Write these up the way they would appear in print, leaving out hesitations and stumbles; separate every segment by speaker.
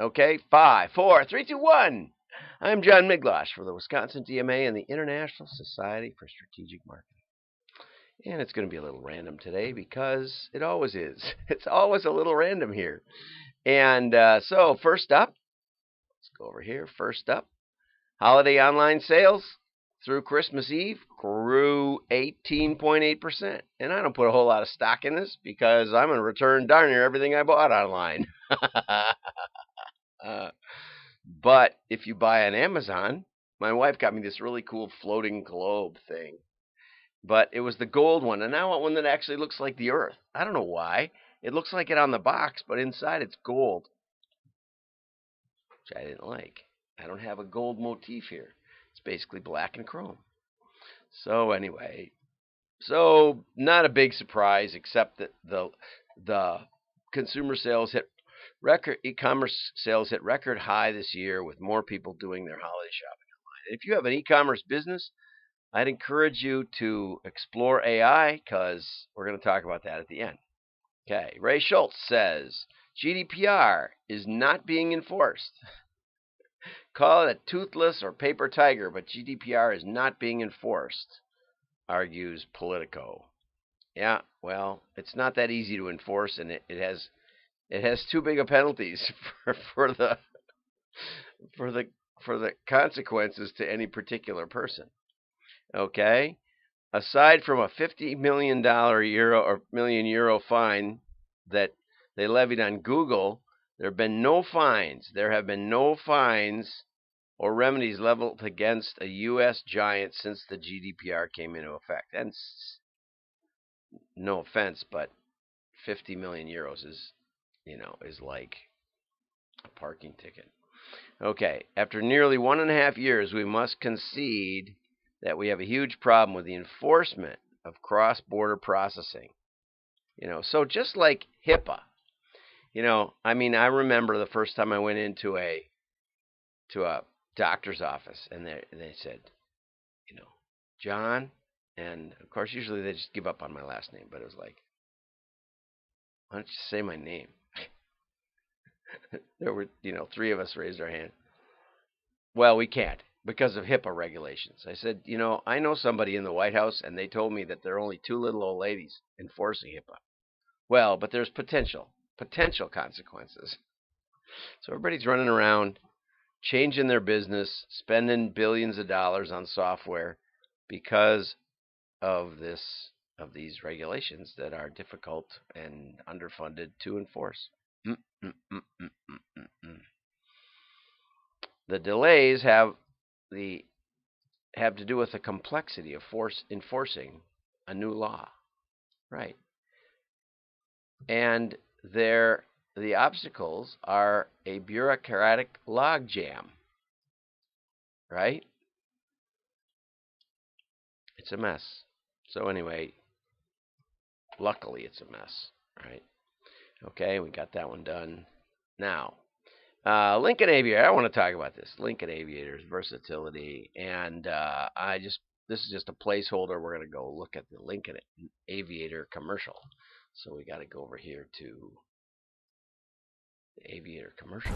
Speaker 1: Okay, 5, 4, 3, 2, 1. I'm John Miglosh for the Wisconsin DMA and the International Society for Strategic Marketing. And it's going to be a little random today because it always is. It's always a little random here. And so, first up, let's go over here. First up, holiday online sales through Christmas Eve grew 18.8%. And I don't put a whole lot of stock in this because I'm going to return darn near everything I bought online. But if you buy on Amazon, my wife got me this really cool floating globe thing. But it was the gold one, and I want one that actually looks like the Earth. I don't know why. It looks like it on the box, but inside it's gold, which I didn't like. I don't have a gold motif here. It's basically black and chrome. So anyway, not a big surprise, except that the consumer sales hit record, e-commerce sales hit record high this year, with more people doing their holiday shopping online. And if you have an e-commerce business, I'd encourage you to explore AI, because we're going to talk about that at the end. Okay, Ray Schultz says GDPR is not being enforced. Call it a toothless or paper tiger, but GDPR is not being enforced, argues Politico. Yeah, well, it's not that easy to enforce, and it has too big of penalties for the consequences to any particular person. Okay, aside from a $50 million euro fine that they levied on Google, there have been no fines. There have been no fines or remedies leveled against a U.S. giant since the GDPR came into effect. And no offense, but 50 million euros is like a parking ticket. Okay, after nearly 1.5 years, we must concede that we have a huge problem with the enforcement of cross-border processing. So just like HIPAA, I remember the first time I went into a doctor's office, and they said, John, and of course usually they just give up on my last name, but it was like, why don't you say my name? There were, 3 of us raised our hand. Well, we can't because of HIPAA regulations. I said, I know somebody in the White House, and they told me that there are only 2 little old ladies enforcing HIPAA. Well, but there's potential consequences. So everybody's running around, changing their business, spending billions of dollars on software because of these regulations that are difficult and underfunded to enforce. The delays have to do with the complexity of enforcing a new law, right? And the obstacles are a bureaucratic logjam, right? It's a mess. So anyway, luckily it's a mess, right? Okay, we got that one done. Now, Lincoln Aviator. I want to talk about this. Lincoln Aviator's versatility, and this is just a placeholder. We're going to go look at the Lincoln Aviator commercial. So we got to go over here to the Aviator commercial.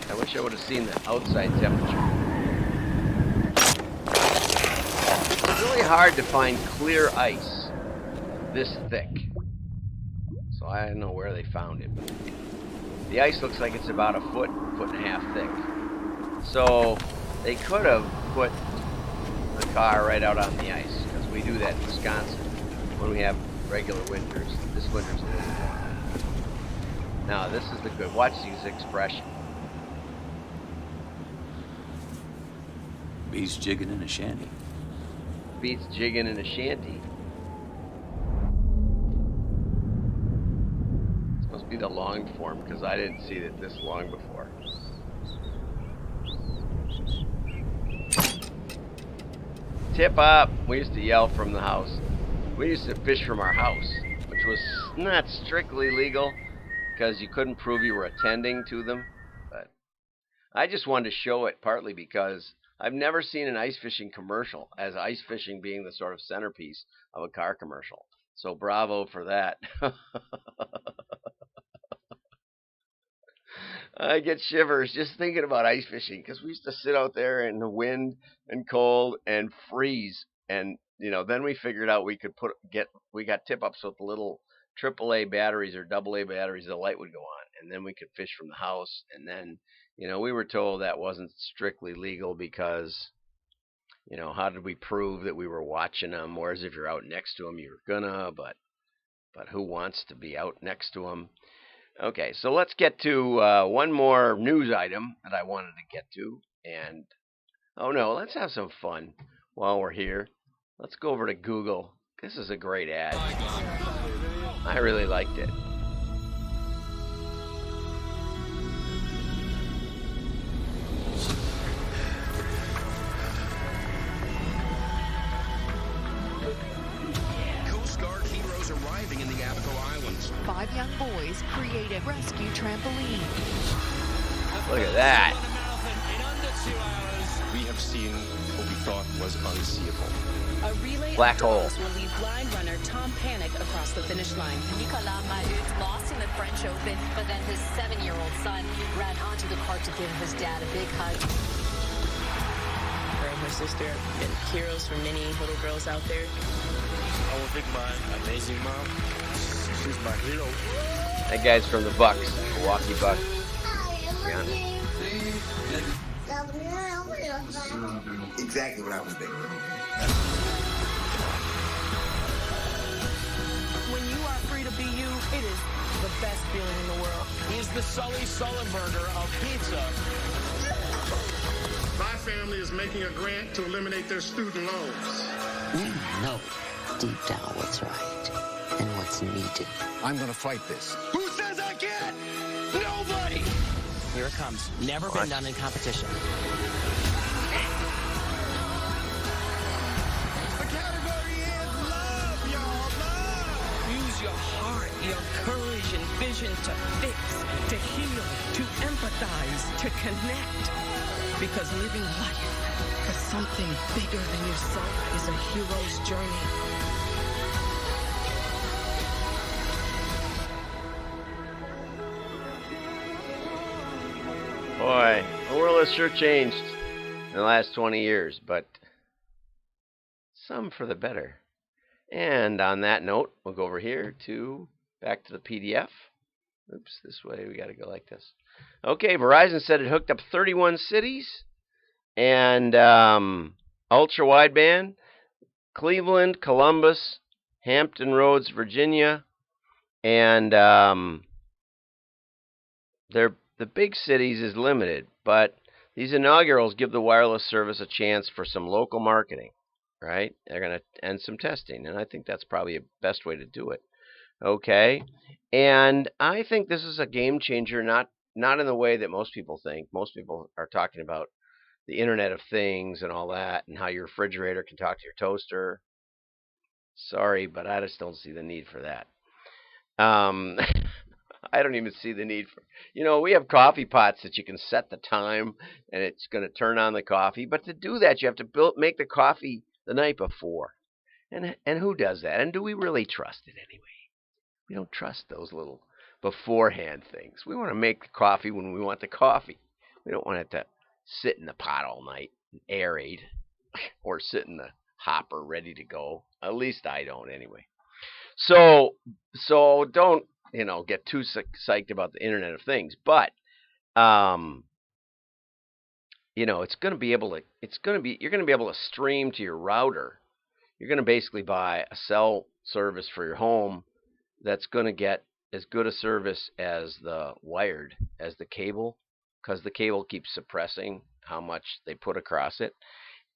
Speaker 1: I wish I would have seen the outside temperature. It's really hard to find clear ice this thick. So I don't know where they found it. But the ice looks like it's about a foot and a half thick. So they could have put the car right out on the ice, because we do that in Wisconsin when we have regular winters. This winter's a little dry. Now this is the good. Watch these expressions.
Speaker 2: Beats jigging in a shanty.
Speaker 1: Beats jigging in a shanty. This must be the long form, because I didn't see it this long before. Tip up. We used to yell from the house. We used to fish from our house, which was not strictly legal because you couldn't prove you were attending to them. But I just wanted to show it, partly because I've never seen an ice fishing commercial as ice fishing being the sort of centerpiece of a car commercial. So bravo for that. I get shivers just thinking about ice fishing because we used to sit out there in the wind and cold and freeze. And then we figured out we got tip ups with little AAA batteries or AA batteries. The light would go on, and then we could fish from the house. And then we were told that wasn't strictly legal because how did we prove that we were watching them? Whereas if you're out next to them, you're gonna, but who wants to be out next to them? Okay, so let's get to one more news item that I wanted to get to. And, oh no, let's have some fun while we're here. Let's go over to Google. This is a great ad. I really liked it.
Speaker 2: Arriving in the Abaco Islands.
Speaker 3: 5 young boys create a rescue trampoline.
Speaker 1: Look at that.
Speaker 2: We have seen what we thought was unseeable.
Speaker 4: A relay
Speaker 1: Black
Speaker 4: of
Speaker 1: hole
Speaker 4: dogs will lead blind runner Tom Panic across the finish line.
Speaker 5: Nicolas Mahut lost in the French Open, but then his 7-year-old son ran onto the cart to give his dad a big hug.
Speaker 4: Her and her sister have been heroes for many little girls out there.
Speaker 6: I will pick my amazing mom. She's my hero.
Speaker 1: That guy's from the Bucks, Milwaukee Bucks.
Speaker 7: Exactly what I was thinking.
Speaker 4: When you are free to be you, it is the best feeling in the world.
Speaker 6: He's the Sully Sullenberger of pizza.
Speaker 8: My family is making a grant to eliminate their student loans.
Speaker 9: We know deep down what's right and what's needed.
Speaker 7: I'm gonna fight this.
Speaker 6: Who says I can't? Nobody!
Speaker 9: Here it comes. Never been done in competition.
Speaker 6: The category is love, y'all. Love!
Speaker 4: Use your heart, your courage and vision to fix, to heal, to empathize, to connect. Because living life for something bigger than yourself is a hero's journey.
Speaker 1: Boy, the world has sure changed in the last 20 years, but some for the better. And on that note, we'll go over here back to the PDF. Oops, this way we got to go like this. Okay, Verizon said it hooked up 31 cities and ultra wideband, Cleveland, Columbus, Hampton Roads, Virginia, and the big cities is limited, but these inaugurals give the wireless service a chance for some local marketing, right? They're going to end some testing, and I think that's probably the best way to do it. Okay, and I think this is a game changer, not in the way that most people think. Most people are talking about the Internet of Things and all that, and how your refrigerator can talk to your toaster. Sorry, but I just don't see the need for that. I don't even see the need for, we have coffee pots that you can set the time and it's going to turn on the coffee. But to do that, you have to make the coffee the night before. And who does that? And do we really trust it anyway? We don't trust those little beforehand things. We want to make the coffee when we want the coffee. We don't want it to sit in the pot all night and aerate or sit in the hopper ready to go. At least I don't anyway. So don't get too psyched about the Internet of Things, but it's going to be able to. You're going to be able to stream to your router. You're going to basically buy a cell service for your home that's going to get as good a service as the wired, as the cable, because the cable keeps suppressing how much they put across it,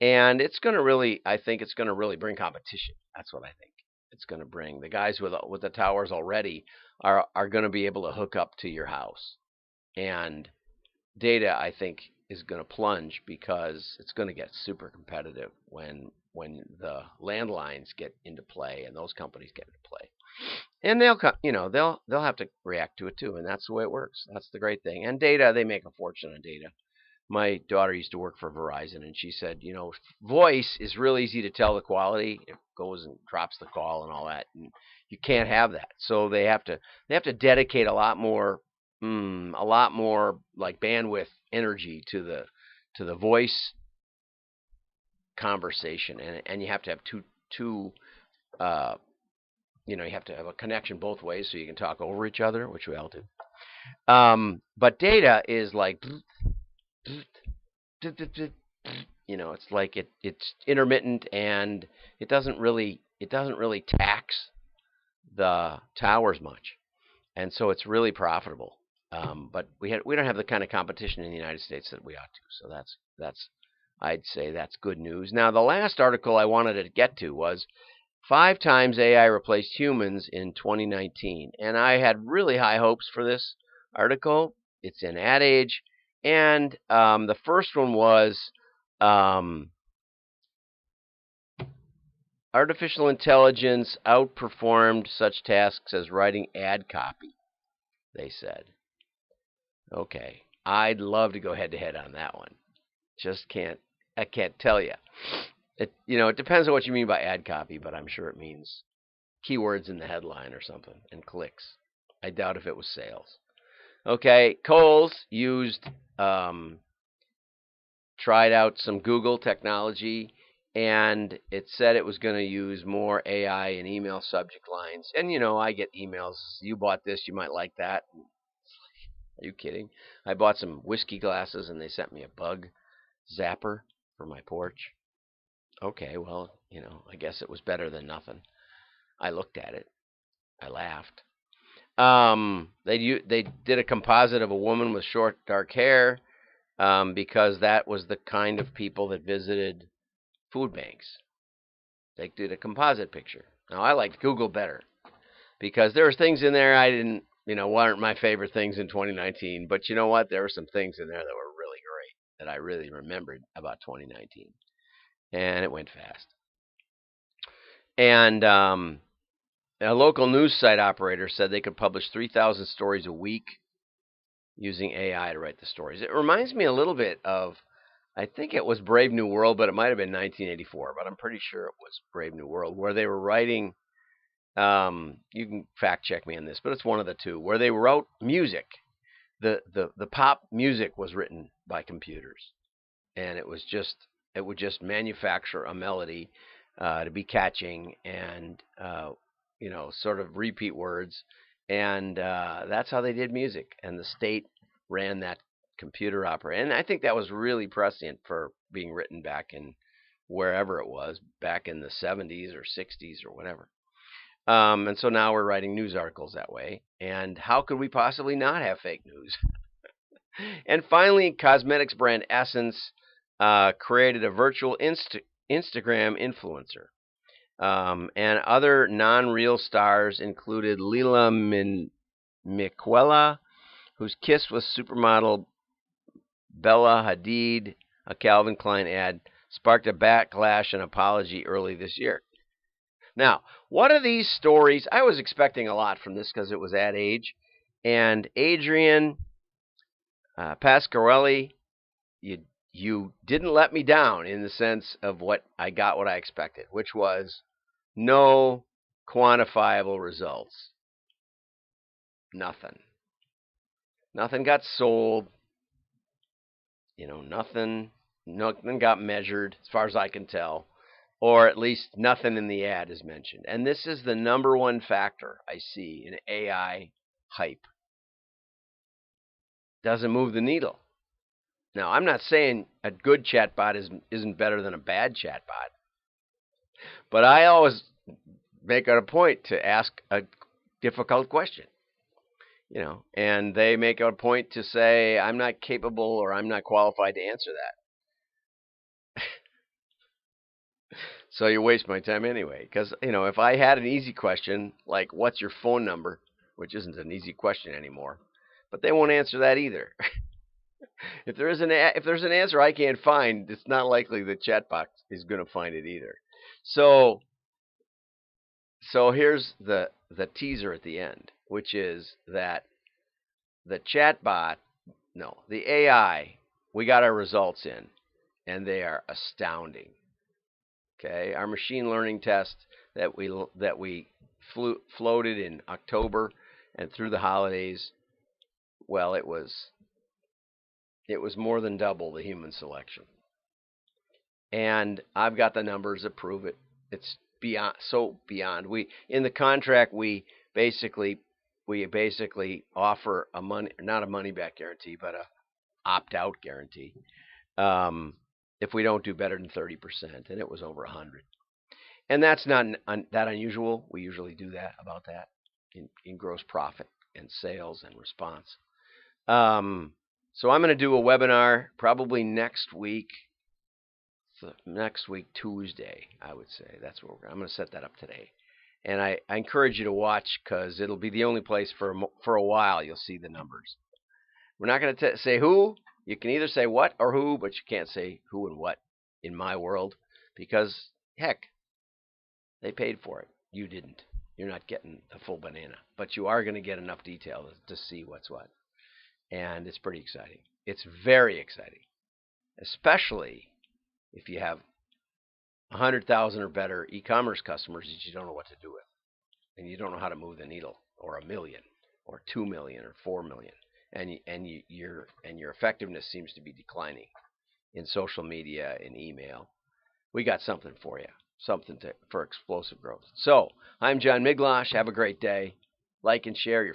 Speaker 1: and it's going to really. I think it's going to really bring competition. That's what I think. It's going to bring the guys with the towers already are going to be able to hook up to your house, and data I think is going to plunge because it's going to get super competitive when the landlines get into play and those companies get into play, and they'll have to react to it too, and that's the way it works. That's the great thing. And data, they make a fortune on data. My daughter used to work for Verizon, and she said, voice is real easy to tell the quality. It goes and drops the call and all that, and you can't have that. So they have to dedicate a lot more like bandwidth energy to the voice conversation, and you have to have two uh, you have to have a connection both ways so you can talk over each other, which we all do. But data is like, it's like it's intermittent, and it doesn't really tax the towers much, and so it's really profitable. But we don't have the kind of competition in the United States that we ought to. So that's I'd say that's good news. Now, the last article I wanted to get to was 5 times AI replaced humans in 2019. And I had really high hopes for this article. It's in Ad Age. And the first one was artificial intelligence outperformed such tasks as writing ad copy, they said. Okay, I'd love to go head-to-head on that one. I can't tell you. It depends on what you mean by ad copy, but I'm sure it means keywords in the headline or something and clicks. I doubt if it was sales. Okay, Kohl's tried out some Google technology, and it said it was going to use more AI in email subject lines. And I get emails. You bought this, you might like that. Are you kidding? I bought some whiskey glasses, and they sent me a bug zapper for my porch. Okay, well, I guess it was better than nothing. I looked at it. I laughed. They did a composite of a woman with short, dark hair because that was the kind of people that visited food banks. They did a composite picture. Now, I liked Google better because there were things in there I didn't, weren't my favorite things in 2019. But you know what? There were some things in there that were really great that I really remembered about 2019. And it went fast. And a local news site operator said they could publish 3,000 stories a week using AI to write the stories. It reminds me a little bit of, I think it was Brave New World, but it might have been 1984, but I'm pretty sure it was Brave New World, where they were writing, you can fact check me on this, but it's one of the two, where they wrote music. The pop music was written by computers, and it would just manufacture a melody to be catching and sort of repeat words, and that's how they did music. And the state ran that computer opera, and I think that was really prescient for being written back in wherever it was, back in the 70s or 60s or whatever. And so now we're writing news articles that way. And how could we possibly not have fake news? And finally, cosmetics brand Essence created a virtual Instagram influencer. And other non-real stars included Lila Miquela, whose kiss with supermodel Bella Hadid. A Calvin Klein ad sparked a backlash and apology early this year. Now, what are these stories? I was expecting a lot from this because it was Ad Age. And Adrian Pasquarelli, you didn't let me down in the sense of what I expected, which was no quantifiable results. Nothing got sold. Nothing got measured as far as I can tell, or at least nothing in the ad is mentioned. And this is the number one factor I see in AI hype. Doesn't move the needle. Now, I'm not saying a good chatbot isn't better than a bad chatbot, but I always make it a point to ask a difficult question. And they make a point to say, I'm not capable or I'm not qualified to answer that. So you waste my time anyway. Because, if I had an easy question, like, what's your phone number, which isn't an easy question anymore, but they won't answer that either. If there's an answer I can't find, it's not likely the chatbot is going to find it either. So here's the teaser at the end, which is that the AI we got our results in, and they are astounding. Okay, our machine learning test that we floated in October and through the holidays, well, it was more than double the human selection. And I've got the numbers that prove it. It's beyond. We in the contract we basically offer not a money back guarantee, but a opt out guarantee. If we don't do better than 30%, and it was over 100. And that's not that unusual. We usually do about that in gross profit and sales and response. So I'm going to do a webinar probably next week Tuesday, I would say. That's what I'm going to set that up today. And I encourage you to watch, because it'll be the only place for a while you'll see the numbers. We're not going to say who. You can either say what or who, but you can't say who and what in my world, because, heck, they paid for it. You didn't. You're not getting the full banana. But you are going to get enough detail to see what's what. And it's pretty exciting. It's very exciting, especially if you have 100,000 or better e-commerce customers that you don't know what to do with, and you don't know how to move the needle, or 1 million, or 2 million, or 4 million, and your effectiveness seems to be declining in social media and email. We got something for you, for explosive growth. So I'm John Miglosh. Have a great day. Like and share. Your